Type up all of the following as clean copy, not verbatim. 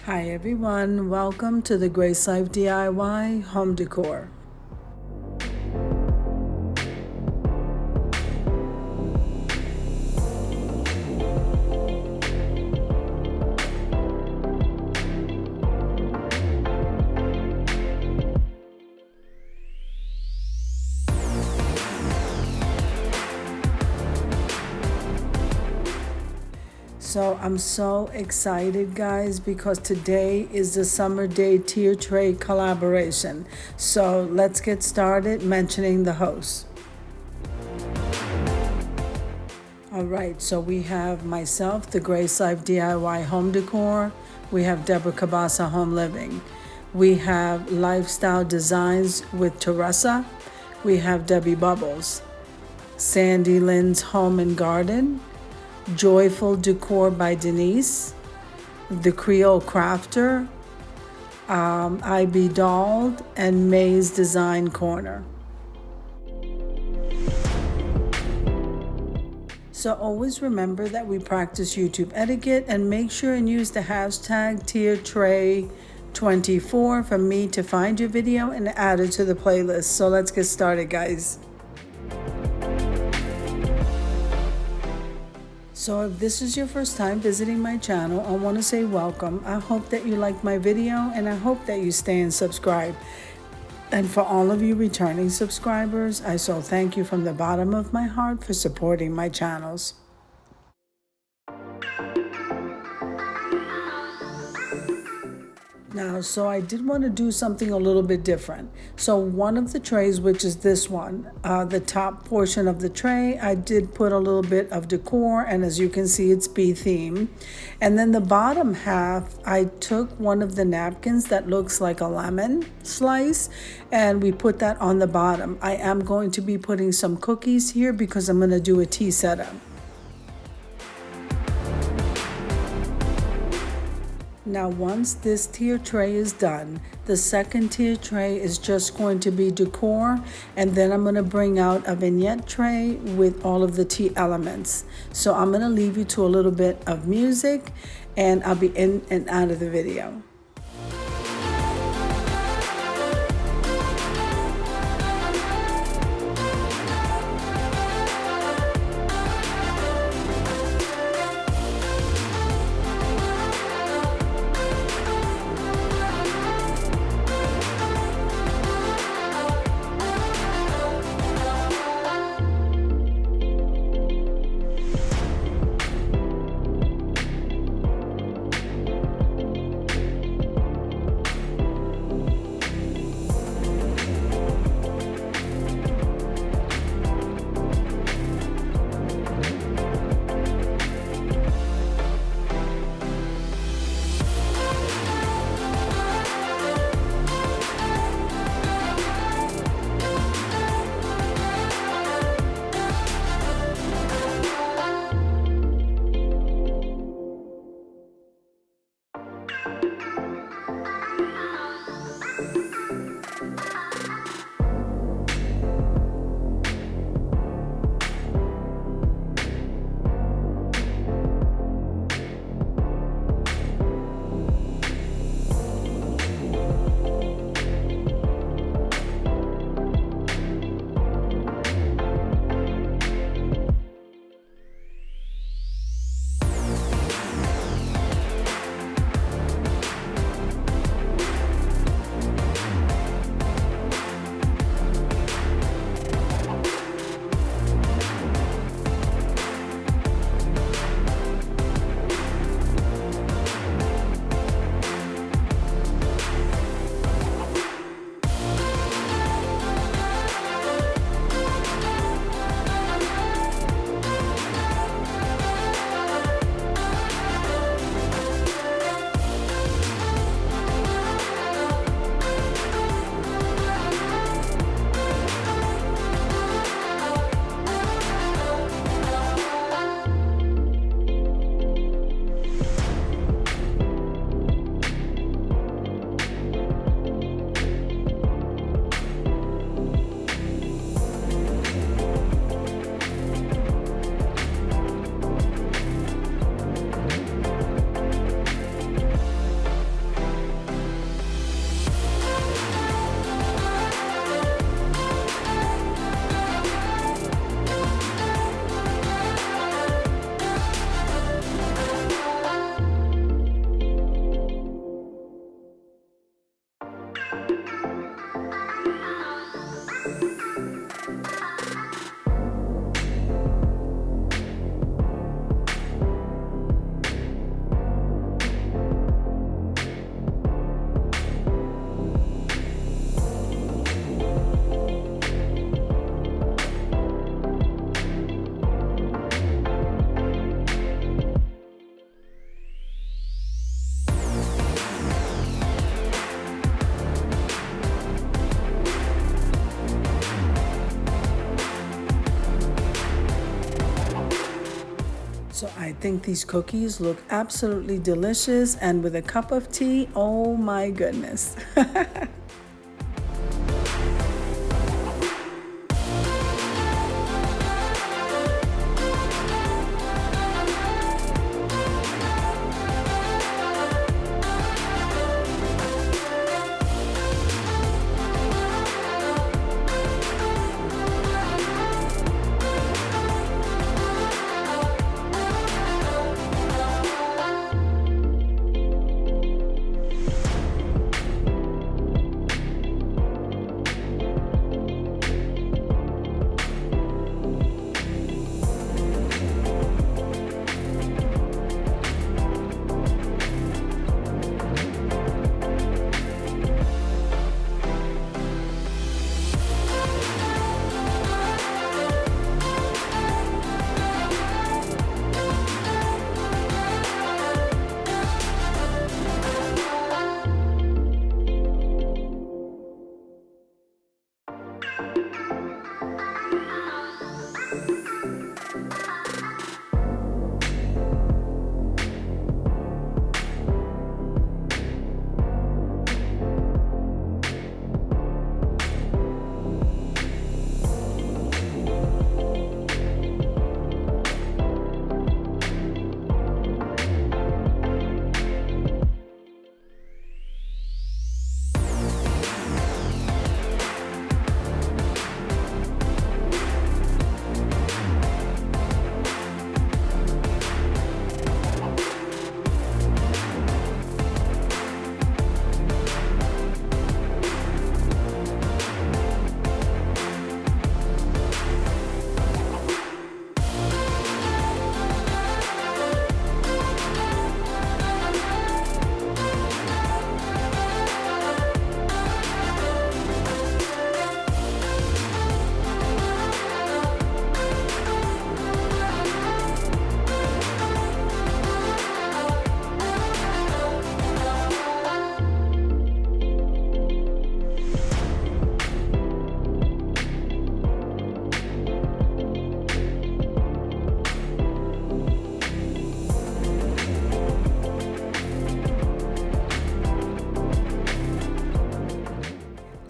Hi everyone, welcome to the Grace Life DIY Home Decor. So I'm so excited, guys, because today is the Summer Day Tier Tray collaboration. So let's get started mentioning the hosts. All right, so we have myself, the Grace Life DIY Home Decor. We have Deborah Cabasa Home Living. We have Lifestyle Designs with Teresa. We have Debbie Bubbles. Sandy Lynn's Home and Garden. Joyful Decor by Denise, The Creole Crafter, IB Dolled, and May's Design Corner. So always remember that we practice YouTube etiquette and make sure and use the hashtag TierTray24 for me to find your video and add it to the playlist. So let's get started, guys. So if this is your first time visiting my channel, I want to say welcome. I hope that you like my video and I hope that you stay and subscribe. And for all of you returning subscribers, I so thank you from the bottom of my heart for supporting my channels. Now, so I did want to do something a little bit different. So one of the trays, which is this one, the top portion of the tray, I did put a little bit of decor, and as you can see, it's bee theme. And then the bottom half, I took one of the napkins that looks like a lemon slice, and we put that on the bottom. I am going to be putting some cookies here because I'm going to do a tea setup. Now once this tier tray is done, the second tier tray is just going to be decor, and then I'm going to bring out a vignette tray with all of the tea elements. So I'm going to leave you to a little bit of music and I'll be in and out of the video. So I think these cookies look absolutely delicious, and with a cup of tea, oh my goodness.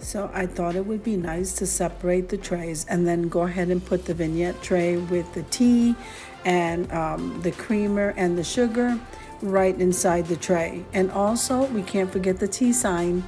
So I thought it would be nice to separate the trays and then go ahead and put the vignette tray with the tea and the creamer and the sugar right inside the tray. And also, we can't forget the tea sign.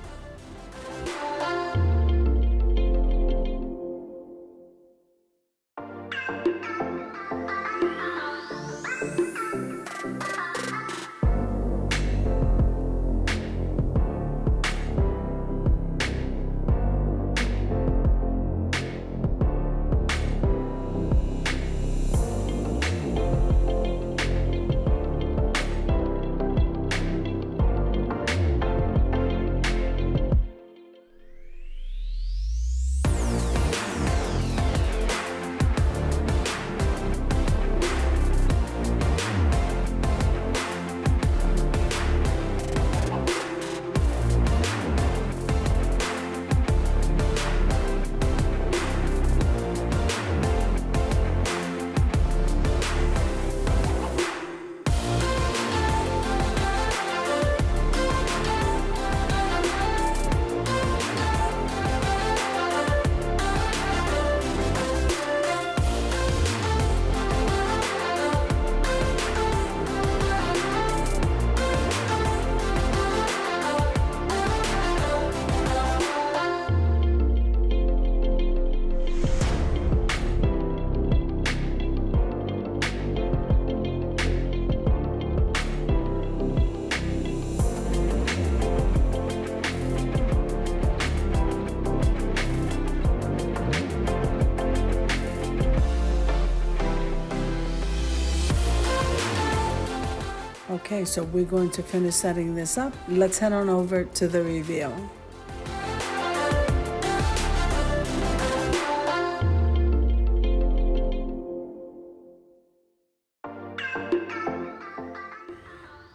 Okay, so we're going to finish setting this up. Let's head on over to the reveal.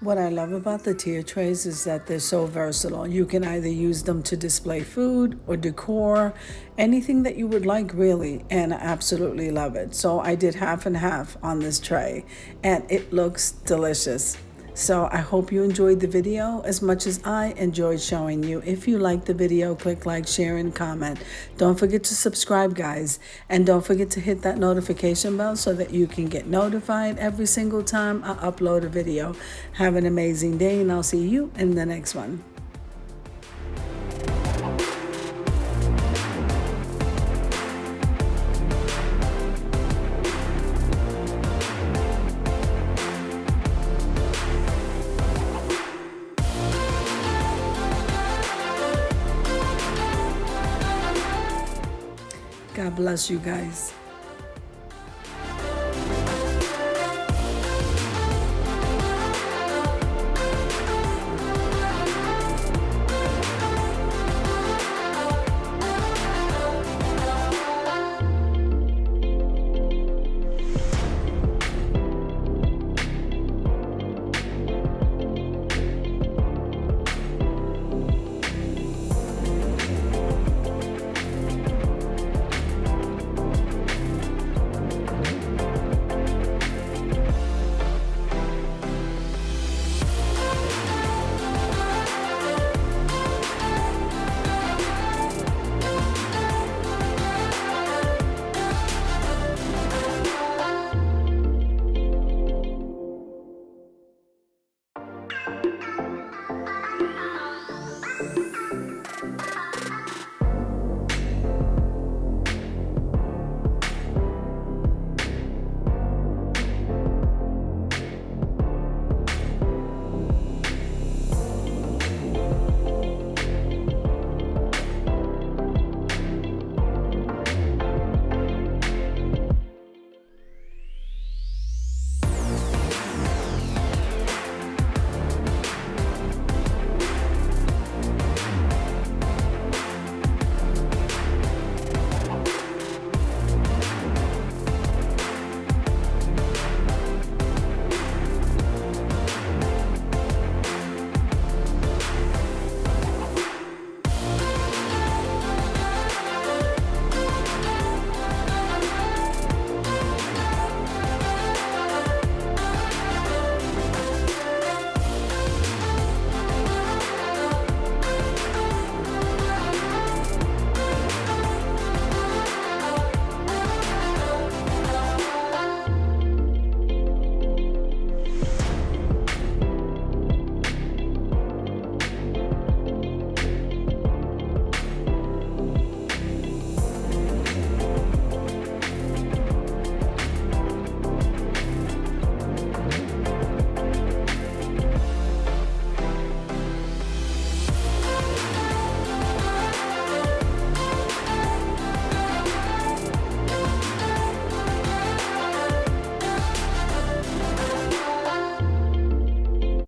What I love about the tier trays is that they're so versatile. You can either use them to display food or decor, anything that you would like really, and I absolutely love it. So I did half and half on this tray and it looks delicious. So I hope you enjoyed the video as much as I enjoyed showing you. If you liked the video, click like, share, and comment. Don't forget to subscribe, guys. And don't forget to hit that notification bell so that you can get notified every single time I upload a video. Have an amazing day, and I'll see you in the next one. God bless you guys.